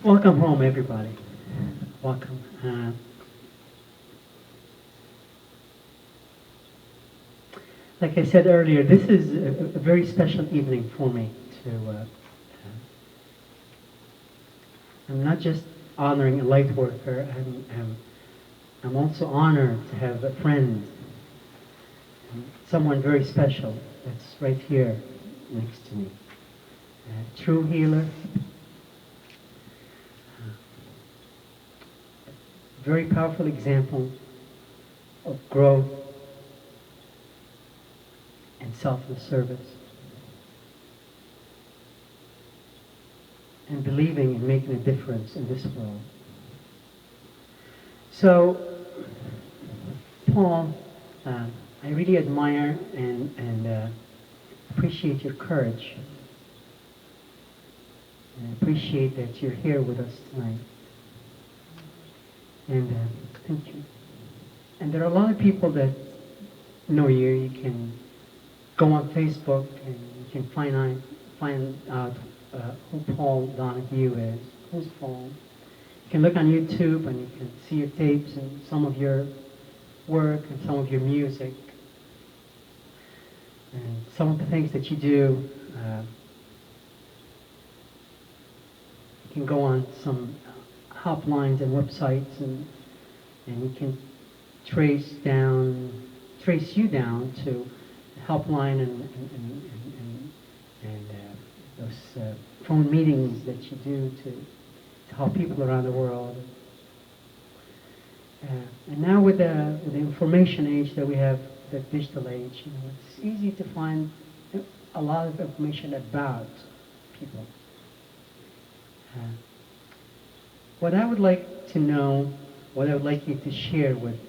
Welcome home, everybody. Welcome. Like I said earlier, this is a very special evening for me. I'm not just honoring a light worker. I'm also honored to have a friend, someone very special that's right here next to me. A true healer, very powerful example of growth and selfless service, and believing in making a difference in this world. So, Paul, I really admire and appreciate your courage. And I appreciate that you're here with us tonight. And thank you. And there are a lot of people that know you. You can go on Facebook and you can find out who Paul Donahue is. Who's Paul? You can look on YouTube and you can see your tapes and some of your work and some of your music and some of the things that you do. You can go on some hotlines and websites and you can trace you down to the helpline and those phone meetings that you do to help people around the world. And now with the information age that we have, the digital age, it's easy to find a lot of information about people. What I would like to know, what I would like you to share with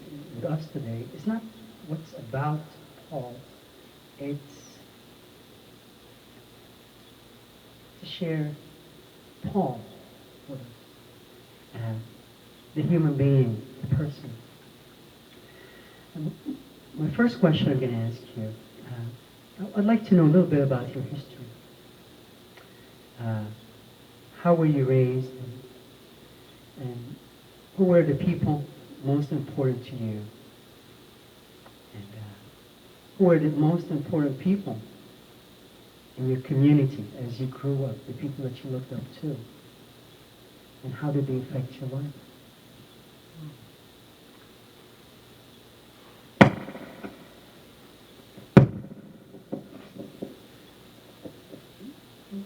us today is not what's about Paul. It's to share Paul with us, the human being, the person. And my first question I'm going to ask you, I'd like to know a little bit about your history. How were you raised? And who were the people most important to you? And who were the most important people in your community as you grew up, the people that you looked up to? And how did they affect your life?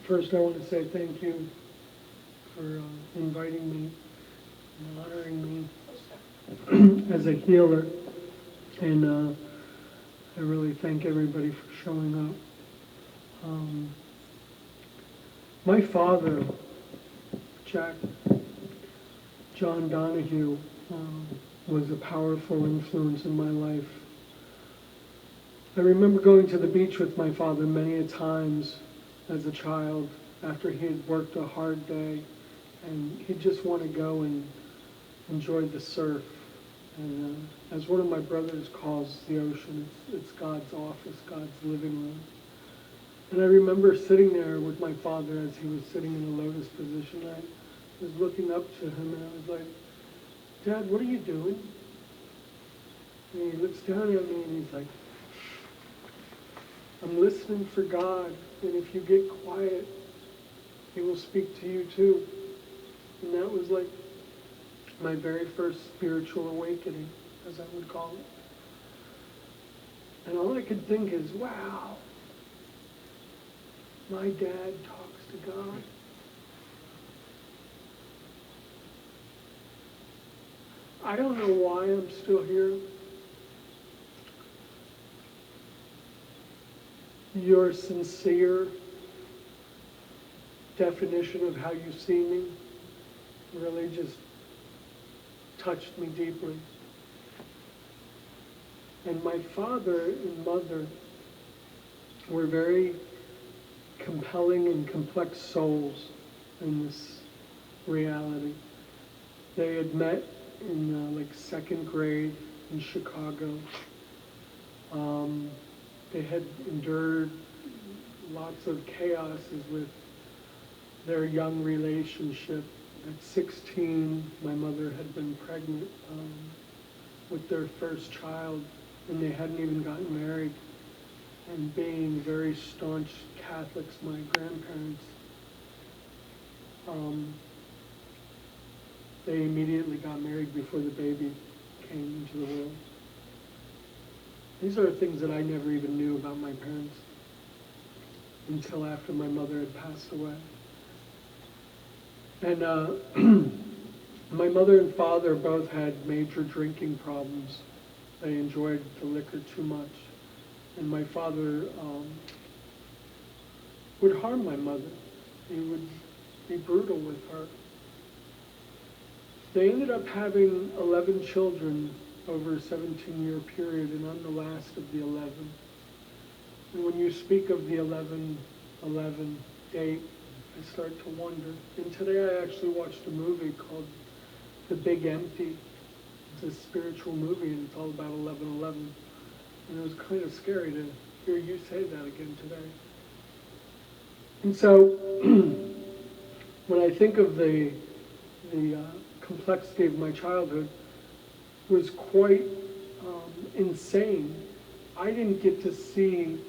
First, I want to say thank you for inviting me and honoring me as a healer. And I really thank everybody for showing up. My father, John Donahue, was a powerful influence in my life. I remember going to the beach with my father many a times as a child after he had worked a hard day, and he'd just want to go and enjoy the surf. And as one of my brothers calls the ocean, it's God's office, God's living room. And I remember sitting there with my father as he was sitting in a lotus position. I was looking up to him and I was like, "Dad, what are you doing?" And he looks down at me and he's like, "I'm listening for God, and if you get quiet, He will speak to you too." And that was like my very first spiritual awakening, as I would call it. And all I could think is, wow, my dad talks to God. I don't know why I'm still here. Your sincere definition of how you see me really just touched me deeply. And my father and mother were very compelling and complex souls in this reality. They had met in like second grade in Chicago. They had endured lots of chaoses with their young relationship, At 16, my mother had been pregnant with their first child, and they hadn't even gotten married. And being very staunch Catholics, my grandparents, they immediately got married before the baby came into the world. These are things that I never even knew about my parents until after my mother had passed away. And my mother and father both had major drinking problems. They enjoyed the liquor too much. And my father would harm my mother. He would be brutal with her. They ended up having 11 children over a 17-year period, and I'm the last of the 11. And when you speak of the 11-11 date, I start to wonder. And today I actually watched a movie called The Big Empty. It's a spiritual movie, and it's all about 11-11. And it was kind of scary to hear you say that again today. And so, when I think of the complexity of my childhood, it was quite insane. I didn't get to see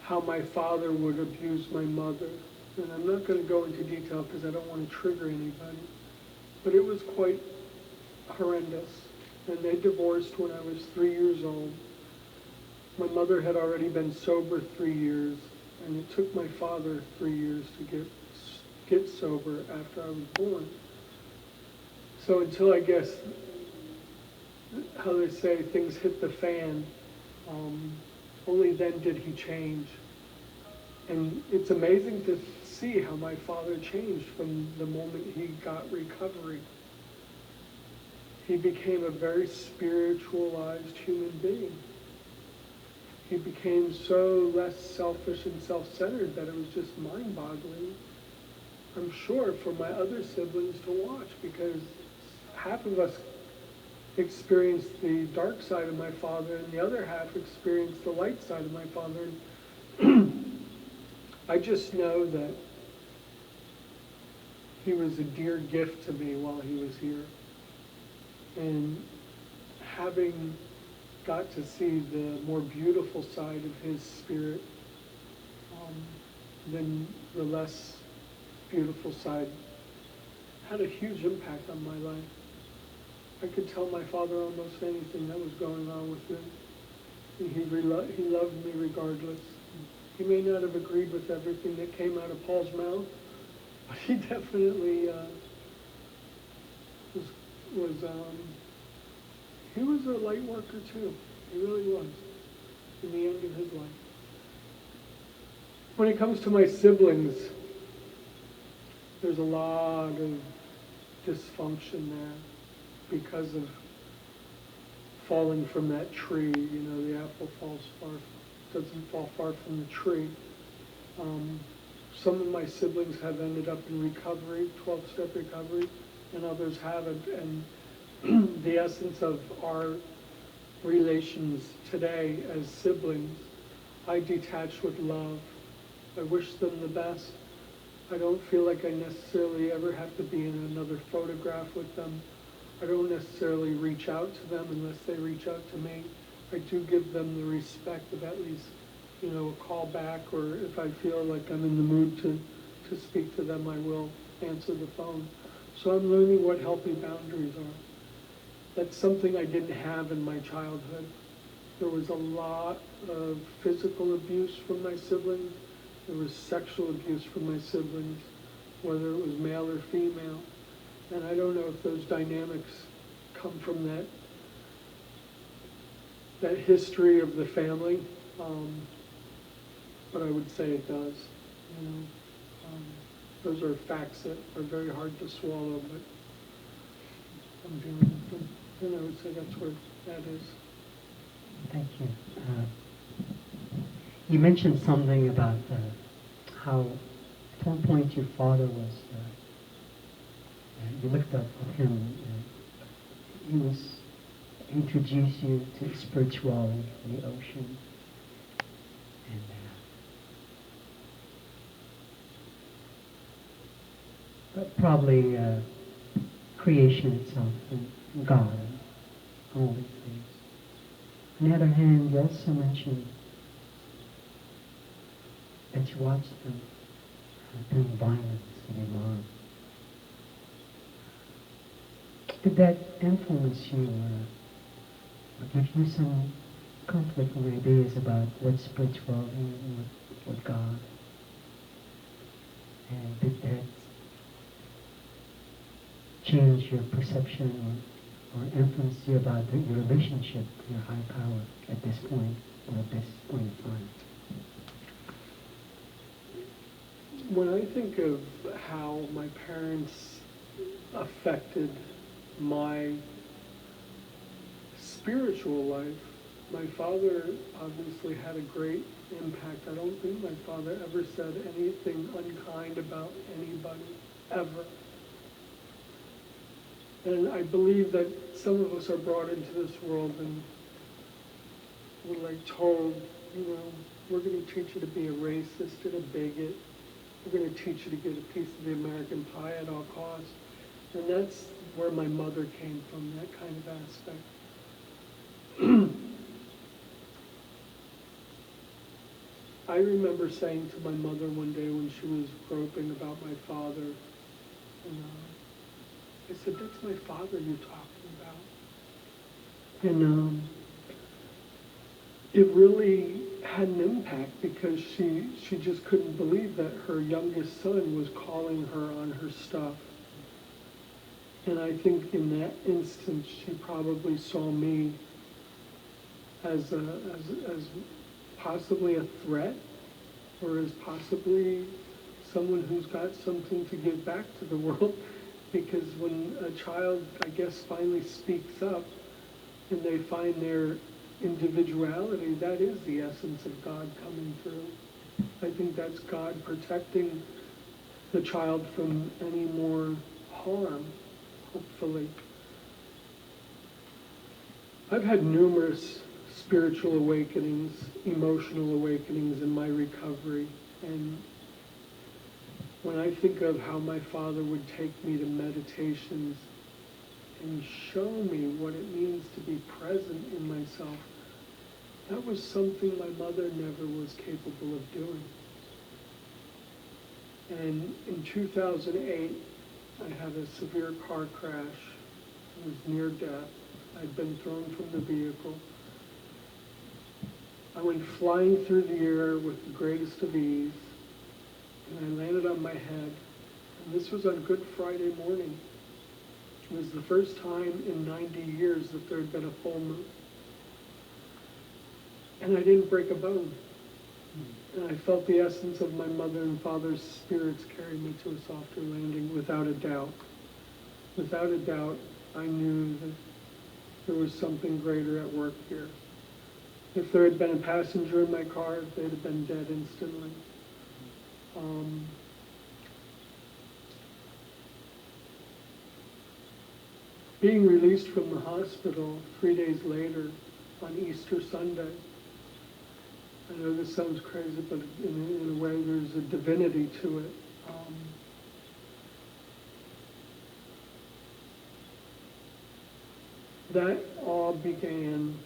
how my father would abuse my mother. And I'm not going to go into detail because I don't want to trigger anybody. But it was quite horrendous. And they divorced when I was 3 years old. My mother had already been sober 3 years, and it took my father 3 years to get sober after I was born. So until, I guess, how they say, things hit the fan, only then did he change. And it's amazing to see how my father changed from the moment he got recovery. He became a very spiritualized human being. He became so less selfish and self-centered that it was just mind-boggling, I'm sure, for my other siblings to watch, because half of us experienced the dark side of my father and the other half experienced the light side of my father. I just know that he was a dear gift to me while he was here. And having got to see the more beautiful side of his spirit than the less beautiful side had a huge impact on my life. I could tell my father almost anything that was going on with him. And he loved me regardless. He may not have agreed with everything that came out of Paul's mouth, but he definitely he was a light worker too. He really was, in the end of his life. When it comes to my siblings, there's a lot of dysfunction there because of falling from that tree. You know, the apple doesn't fall far from the tree. Some of my siblings have ended up in recovery, 12-step recovery, and others haven't. And the essence of our relations today as siblings, I detach with love. I wish them the best. I don't feel like I necessarily ever have to be in another photograph with them. I don't necessarily reach out to them unless they reach out to me. I do give them the respect of at least, you know, a call back, or if I feel like I'm in the mood to speak to them, I will answer the phone. So I'm learning what healthy boundaries are. That's something I didn't have in my childhood. There was a lot of physical abuse from my siblings. There was sexual abuse from my siblings, whether it was male or female. And I don't know if those dynamics come from that history of the family, but I would say it does. You know, those are facts that are very hard to swallow, but I'm dealing with them. And I would say that's where that is. Thank you. You mentioned something about how at one point your father was, you looked up at him, he was introduced you to spirituality, the ocean, and probably creation itself and God, all these things. On the other hand, you also mentioned that you watched them doing violence to their mom. Did that influence you or give you some conflicting ideas about what spirituality and what God? And did that change your perception or influence you about your relationship to your higher power at this point or at this point in time? When I think of how my parents affected my spiritual life, my father obviously had a great impact. I don't think my father ever said anything unkind about anybody, ever. And I believe that some of us are brought into this world and we're like told, we're going to teach you to be a racist and a bigot. We're going to teach you to get a piece of the American pie at all costs. And that's where my mother came from, that kind of aspect. I remember saying to my mother one day when she was groping about my father, I said, "That's my father you're talking about." And it really had an impact because she just couldn't believe that her youngest son was calling her on her stuff. And I think in that instance, she probably saw me as possibly a threat, or as possibly someone who's got something to give back to the world. Because when a child, I guess, finally speaks up and they find their individuality, that is the essence of God coming through. I think that's God protecting the child from any more harm, hopefully. I've had numerous spiritual awakenings, emotional awakenings in my recovery, and when I think of how my father would take me to meditations and show me what it means to be present in myself, that was something my mother never was capable of doing. And in 2008, I had a severe car crash. I was near death. I'd been thrown from the vehicle. I went flying through the air with the greatest of ease, and I landed on my head. And this was on Good Friday morning. It was the first time in 90 years that there had been a full moon. And I didn't break a bone. And I felt the essence of my mother and father's spirits carry me to a softer landing, without a doubt. Without a doubt, I knew that there was something greater at work here. If there had been a passenger in my car, they'd have been dead instantly. Being released from the hospital 3 days later on Easter Sunday, I know this sounds crazy, but in a way there's a divinity to it. That all began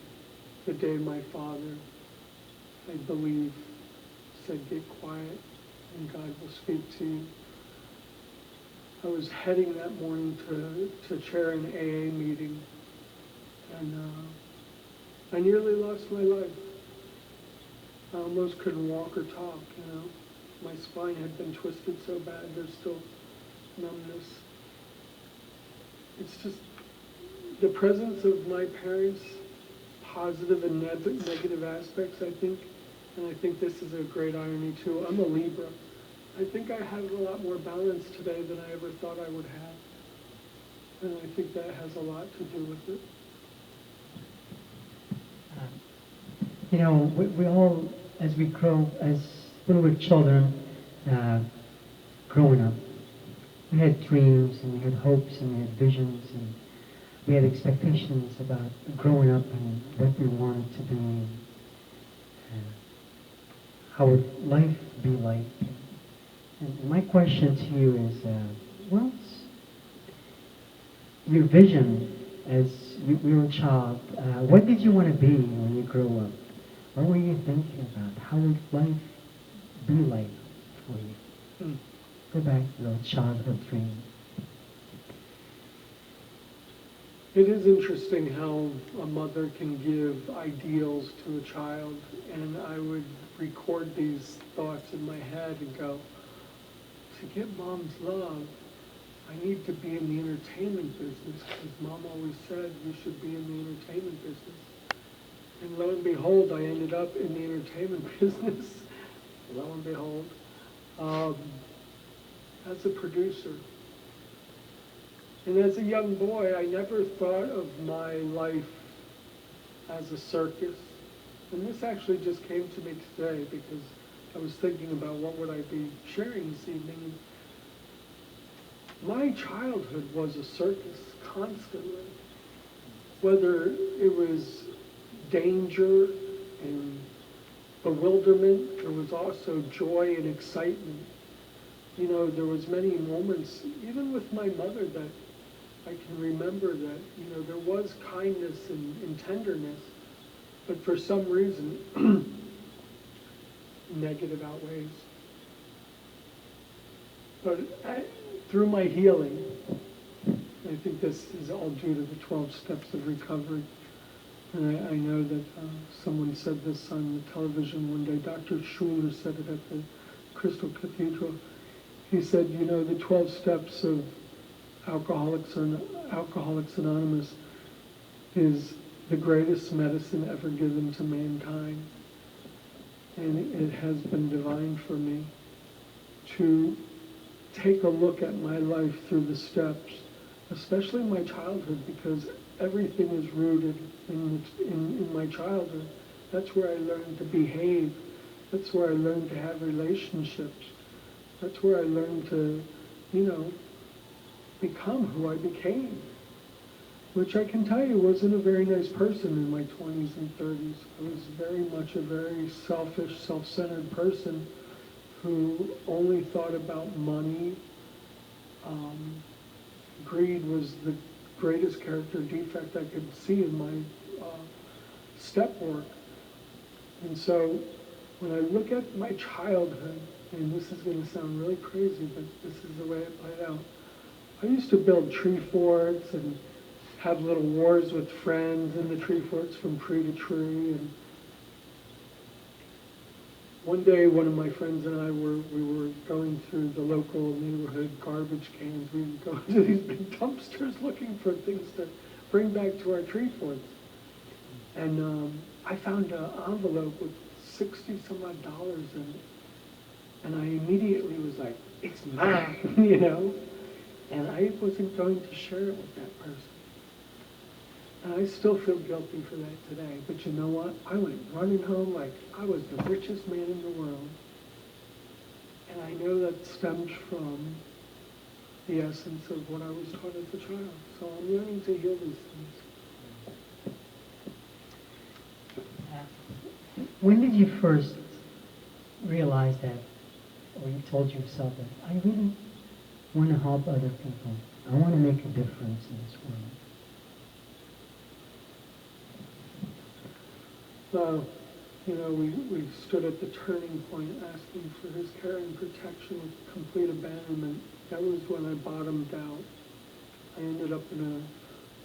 the day my father, I believe, said, "Get quiet and God will speak to you." I was heading that morning to chair an AA meeting, and I nearly lost my life. I almost couldn't walk or talk, My spine had been twisted so bad, there's still numbness. It's just the presence of my parents, positive and negative aspects, I think, and I think this is a great irony too. I'm a Libra. I think I have a lot more balance today than I ever thought I would have. And I think that has a lot to do with it. We all, as we grow, as when we were children, growing up, we had dreams and we had hopes and we had visions and we had expectations about growing up and what we wanted to be and how would life be like. And my question to you is, well, your vision as you were a child, what did you want to be when you grew up? What were you thinking about? How would life be like for you? Hmm. Go back to those childhood dreams. It is interesting how a mother can give ideals to a child, and I would record these thoughts in my head and go, to get mom's love, I need to be in the entertainment business, because mom always said you should be in the entertainment business. And lo and behold, I ended up in the entertainment business, lo and behold, um, as a producer. And as a young boy, I never thought of my life as a circus. And this actually just came to me today because I was thinking about what would I be sharing this evening. My childhood was a circus constantly. Whether it was danger and bewilderment, there was also joy and excitement. You know, there was many moments, even with my mother, that I can remember that, you know, there was kindness and tenderness, but for some reason, negative outweighs. But through my healing, I think this is all due to the 12 steps of recovery. And I know that someone said this on the television one day. Dr. Schuler said it at the Crystal Cathedral. He said, you know, the 12 steps of Alcoholics Anonymous is the greatest medicine ever given to mankind. And it has been divine for me to take a look at my life through the steps, especially my childhood, because everything is rooted in my childhood. That's where I learned to behave. That's where I learned to have relationships. That's where I learned to, you know, become who I became, which I can tell you wasn't a very nice person in my 20s and 30s. I was very much a very selfish, self-centered person who only thought about money. Greed was the greatest character defect I could see in my step work. And so when I look at my childhood, and this is going to sound really crazy, but this is the way it played out. I used to build tree forts and have little wars with friends in the tree forts from tree to tree. And one day, one of my friends and I we were going through the local neighborhood garbage cans. We would go to these big dumpsters looking for things to bring back to our tree forts. And I found an envelope with 60 some odd dollars in it. And I immediately was like, it's mine, you know? And I wasn't going to share it with that person. And I still feel guilty for that today. But you know what? I went running home like I was the richest man in the world. And I know that stems from the essence of what I was taught as a child. So I'm learning to heal these things. When did you first realize that, or you told yourself that, I really want to help other people. I want to make a difference in this world. You know, we stood at the turning point asking for his care and protection with complete abandonment. That was when I bottomed out. I ended up in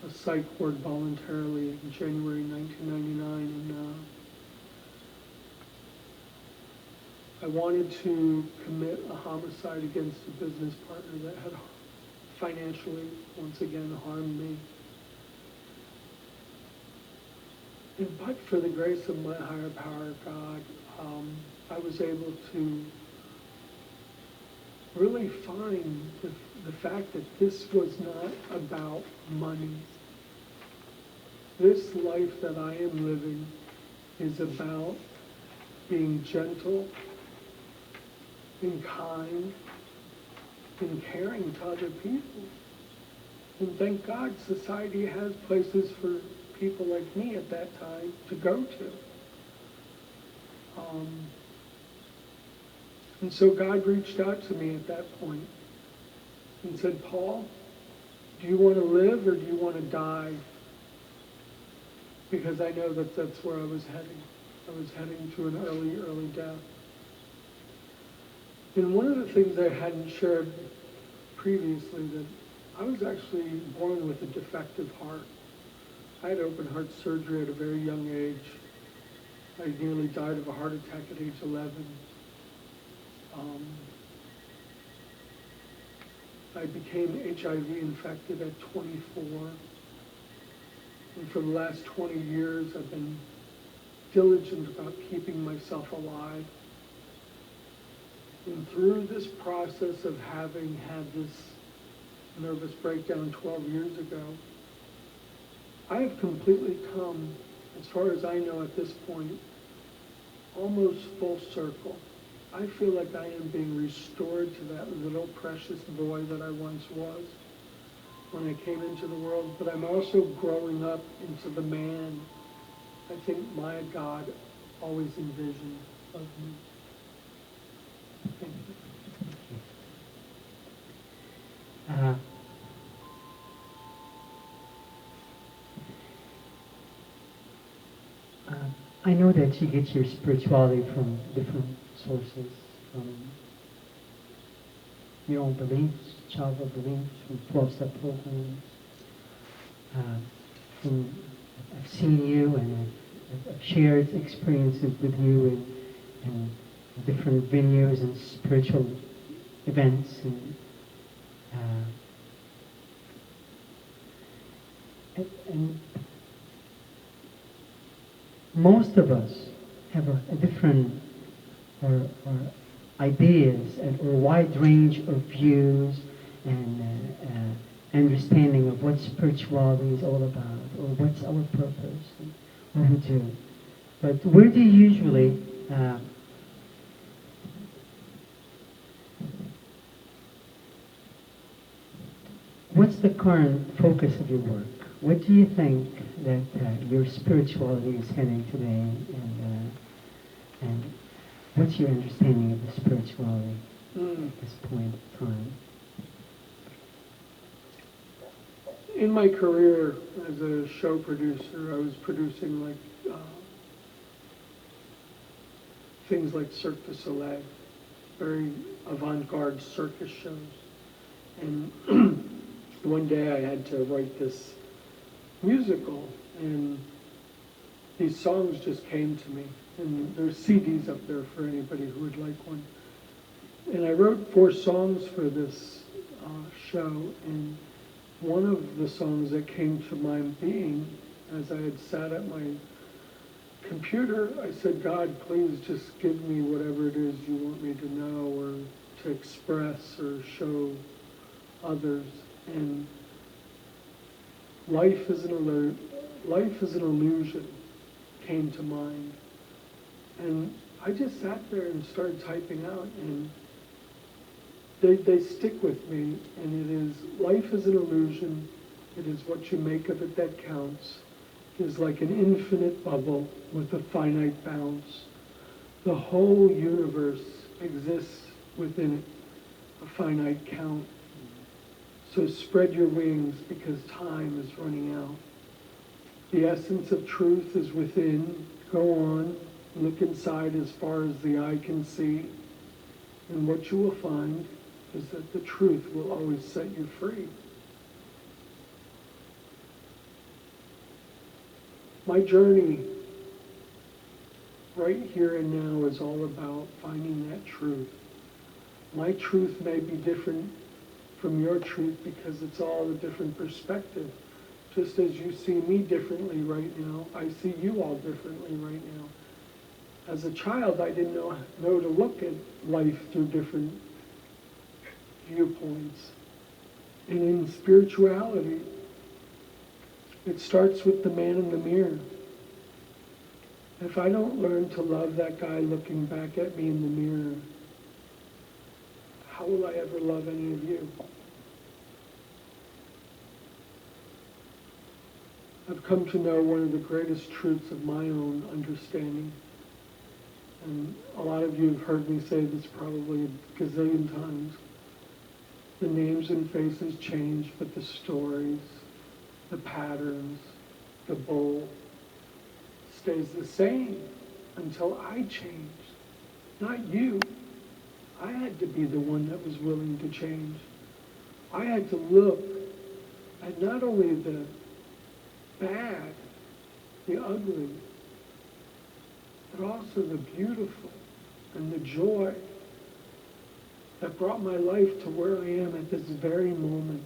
a psych ward voluntarily in January 1999, and I wanted to commit a homicide against a business partner that had financially, once again, harmed me. And but for the grace of my higher power, God, I was able to really find the fact that this was not about money. This life that I am living is about being gentle, being kind, and caring to other people. And thank God society has places for people like me at that time to go to. And so God reached out to me at that point and said, Paul, do you want to live or do you want to die? Because I know that that's where I was heading. I was heading to an early death. And one of the things I hadn't shared previously, that I was actually born with a defective heart. I had open heart surgery at a very young age. I nearly died of a heart attack at age 11. I became HIV infected at 24. And for the last 20 years, I've been diligent about keeping myself alive. And through this process of having had this nervous breakdown 12 years ago, I have completely come, as far as I know at this point, almost full circle. I feel like I am being restored to that little precious boy that I once was when I came into the world, but I'm also growing up into the man I think my God always envisioned of me. Thank you. I know that you get your spirituality from different sources, from your own beliefs, childhood beliefs, from 12-step programs. I've seen you and I've shared experiences with you in different venues and spiritual events. And most of us have a different or ideas or a wide range of views and understanding of what spirituality is all about, or what's our purpose, and what we do. But where do you usually what's the current focus of your work? What do you think that your spirituality is heading today, and what's your understanding of the spirituality at this point in time? In my career as a show producer, I was producing things like Cirque du Soleil, very avant-garde circus shows. And one day I had to write this musical, and these songs just came to me. And there's CDs up there for anybody who would like one. And I wrote 4 songs for this show, and one of the songs that came to my being as I had sat at my computer, I said, God, please just give me whatever it is you want me to know or to express or show others. And life is an illusion came to mind. And I just sat there and started typing out, and they stick with me, and it is, life is an illusion, it is what you make of it that counts. It is like an infinite bubble with a finite bounce. The whole universe exists within it, a finite count. So spread your wings because time is running out. The essence of truth is within. Go on, look inside as far as the eye can see, and what you will find is that the truth will always set you free. My journey right here and now is all about finding that truth. My truth may be different from your truth because it's all a different perspective. Just as you see me differently right now, I see you all differently right now. As a child, I didn't know to look at life through different viewpoints. And in spirituality, it starts with the man in the mirror. If I don't learn to love that guy looking back at me in the mirror, how will I ever love any of you? I've come to know one of the greatest truths of my own understanding. And a lot of you have heard me say this probably a gazillion times. The names and faces change, but the stories, the patterns, the bowl stays the same until I changed, not you. I had to be the one that was willing to change. I had to look at not only the bad, the ugly, but also the beautiful and the joy that brought my life to where I am at this very moment.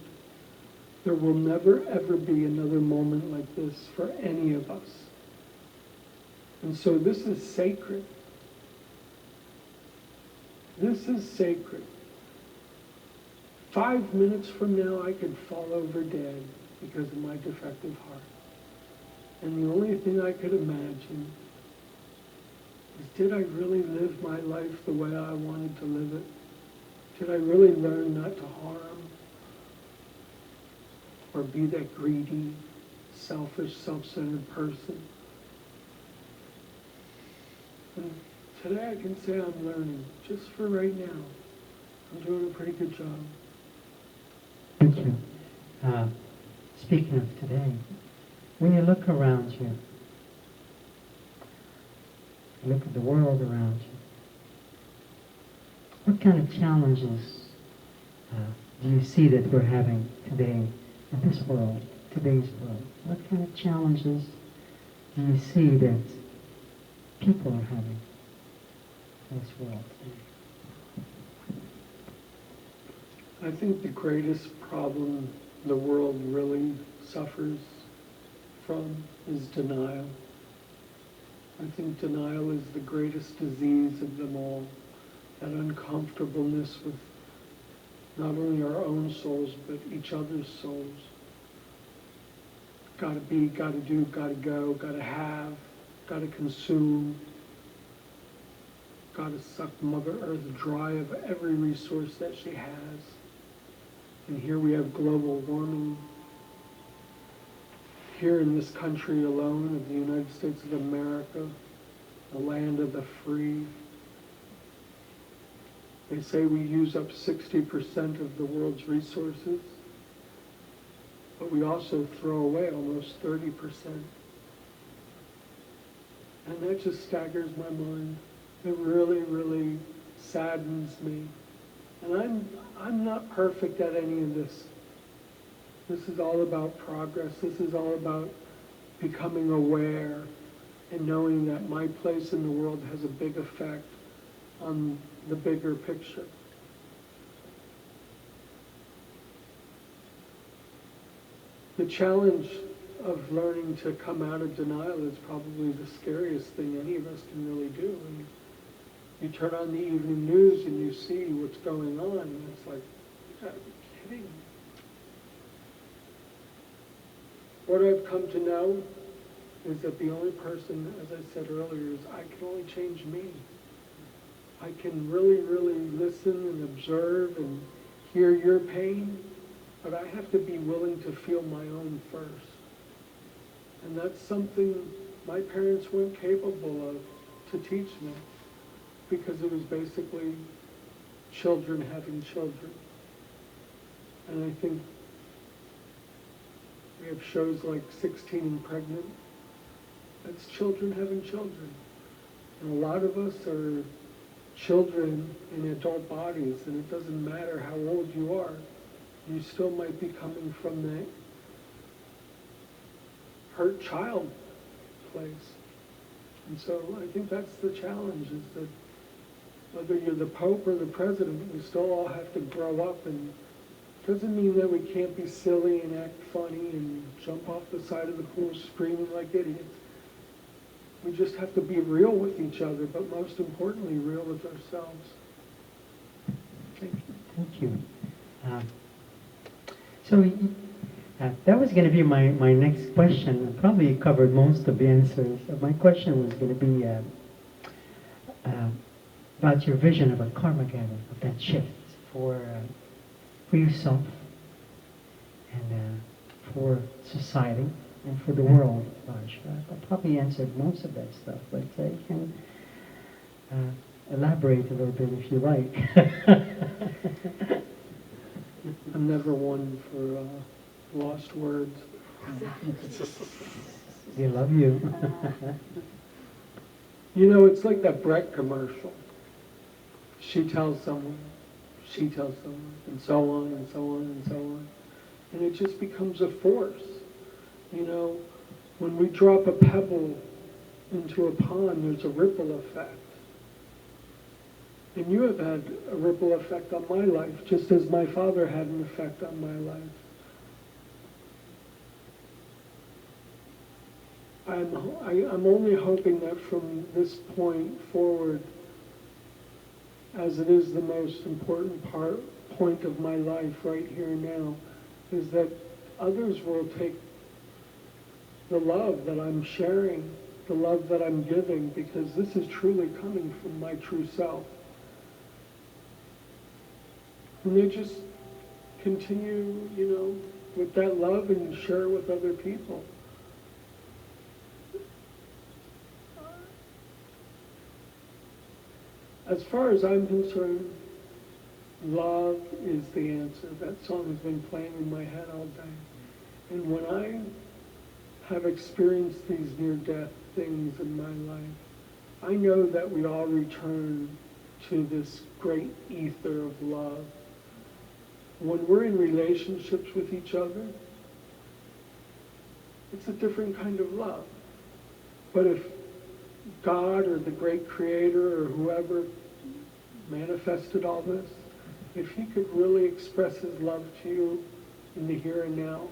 There will never, ever be another moment like this for any of us. And so this is sacred. This is sacred. 5 minutes from now, I could fall over dead because of my defective heart. And the only thing I could imagine is, did I really live my life the way I wanted to live it? Did I really learn not to harm or be that greedy, selfish, self-centered person? And today I can say I'm learning, just for right now. I'm doing a pretty good job. Thank you. Speaking of today, when you look around you, look at the world around you, what kind of challenges do you see that we're having today in this world, today's world? What kind of challenges do you see that people are having in this world today? I think the greatest problem the world really suffers from is denial. I think denial is the greatest disease of them all. That uncomfortableness with not only our own souls, but each other's souls. Gotta be, gotta do, gotta go, gotta have, gotta consume, gotta suck Mother Earth dry of every resource that she has. And here we have global warming. Here in this country alone, of the United States of America, the land of the free, they say we use up 60% of the world's resources, but we also throw away almost 30%. And that just staggers my mind. It really, really saddens me. And I'm not perfect at any of this. This is all about progress. This is all about becoming aware and knowing that my place in the world has a big effect on the bigger picture. The challenge of learning to come out of denial is probably the scariest thing any of us can really do. And you turn on the evening news and you see what's going on, and it's like, you gotta be kidding me. What I've come to know is that the only person, as I said earlier, is I can only change me. I can really, really listen and observe and hear your pain, but I have to be willing to feel my own first. And that's something my parents weren't capable of to teach me, because it was basically children having children. And I think we have shows like 16 and Pregnant. That's children having children. And a lot of us are children in adult bodies, and it doesn't matter how old you are, you still might be coming from the hurt child place. And so I think that's the challenge, is that whether you're the Pope or the President, we still all have to grow up. And it doesn't mean that we can't be silly and act funny and jump off the side of the pool screaming like idiots. We just have to be real with each other, but most importantly, real with ourselves. Thank you. Thank you. That was going to be my next question. I probably covered most of the answers. My question was going to be about your vision of a Karmageddon, of that shift for yourself and for society and for the world at large. I probably answered most of that stuff, but you can elaborate a little bit if you like. I'm never one for lost words. They love you. You know, it's like that Brett commercial. She tells someone, she tells someone, and so on and so on and so on. And it just becomes a force. You know, when we drop a pebble into a pond, there's a ripple effect. And you have had a ripple effect on my life, just as my father had an effect on my life. I'm only hoping that from this point forward, as it is the most important point of my life right here and now, is that others will take the love that I'm sharing, the love that I'm giving, because this is truly coming from my true self. And they just continue, you know, with that love and share it with other people. As far as I'm concerned, love is the answer. That song has been playing in my head all day. And when I have experienced these near-death things in my life, I know that we all return to this great ether of love. When we're in relationships with each other, it's a different kind of love. But if God or the great creator or whoever manifested all this, if he could really express his love to you in the here and now,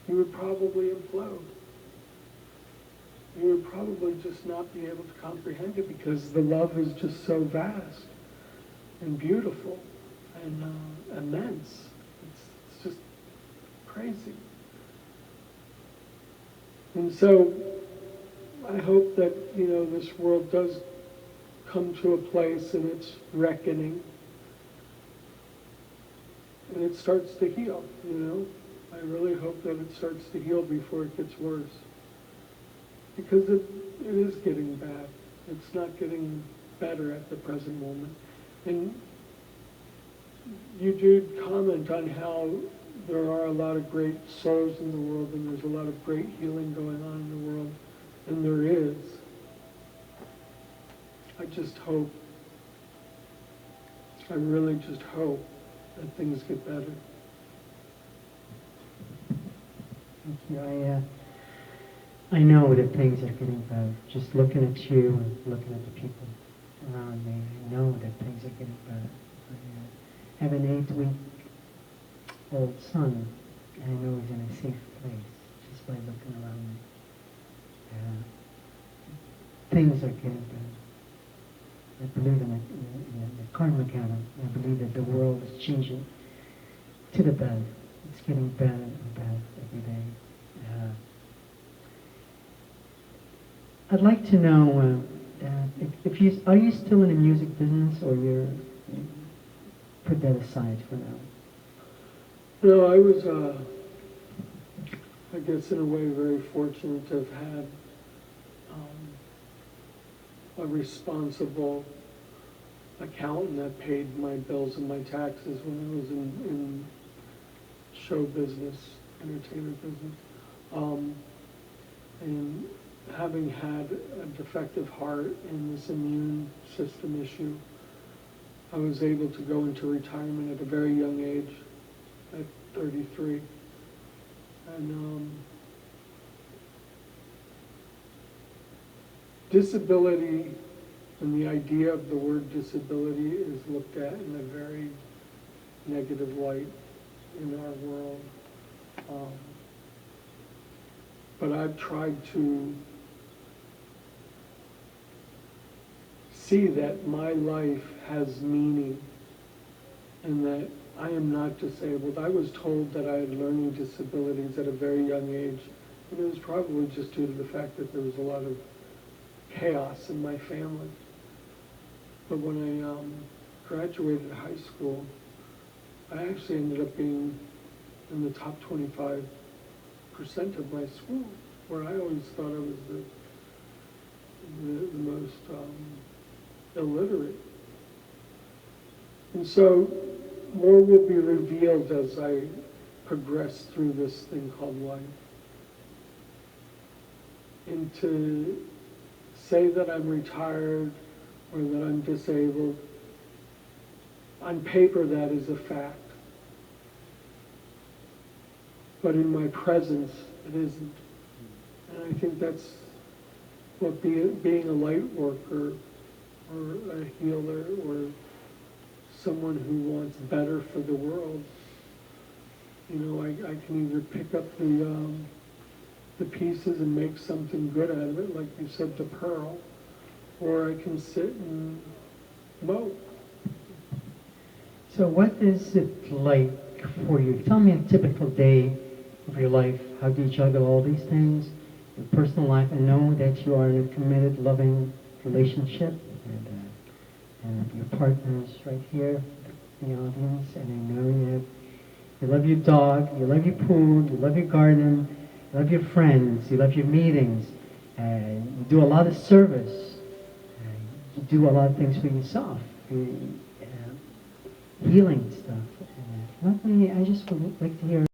you would probably implode. You would probably just not be able to comprehend it because the love is just so vast and beautiful and immense. It's just crazy. And so I hope that, you know, this world does come to a place in its reckoning and it starts to heal, you know. I really hope that it starts to heal before it gets worse. Because it is getting bad. It's not getting better at the present moment. And you did comment on how there are a lot of great souls in the world and there's a lot of great healing going on in the world. And there is. I just hope, I really just hope that things get better. Thank you. I know that things are getting better. Just looking at you and looking at the people around me, I know that things are getting better. I have an 8-week-old son, and I know he's in a safe place just by looking around me. Things are getting better. I believe in the Karmageddon. I believe that the world is changing to the better. It's getting better and better every day. I'd like to know if you are you still in the music business, or you put that aside for now? No, I was, I guess in a way, very fortunate to have had a responsible accountant that paid my bills and my taxes when I was in show business, entertainment business. And having had a defective heart and this immune system issue, I was able to go into retirement at a very young age, at 33. And disability and the idea of the word disability is looked at in a very negative light in our world. But I've tried to see that my life has meaning and that I am not disabled. I was told that I had learning disabilities at a very young age, and it was probably just due to the fact that there was a lot of chaos in my family. But when I graduated high school, I actually ended up being in the top 25% of my school, where I always thought I was the most illiterate. And so more will be revealed as I progress through this thing called life. And to say that I'm retired or that I'm disabled, on paper that is a fact. But in my presence, it isn't. And I think that's what being a light worker or a healer or someone who wants better for the world. You know, I can either pick up the pieces and make something good out of it, like you said, the pearl, or I can sit and mope. So what is it like for you? Tell me a typical day of your life. How do you juggle all these things? Your personal life. I know that you are in a committed, loving relationship, and your partner's right here in the audience, and I know you love your dog, you love your pool, you love your garden, you love your friends, you love your meetings, and you do a lot of service. You do a lot of things for yourself, healing stuff. I just would like to hear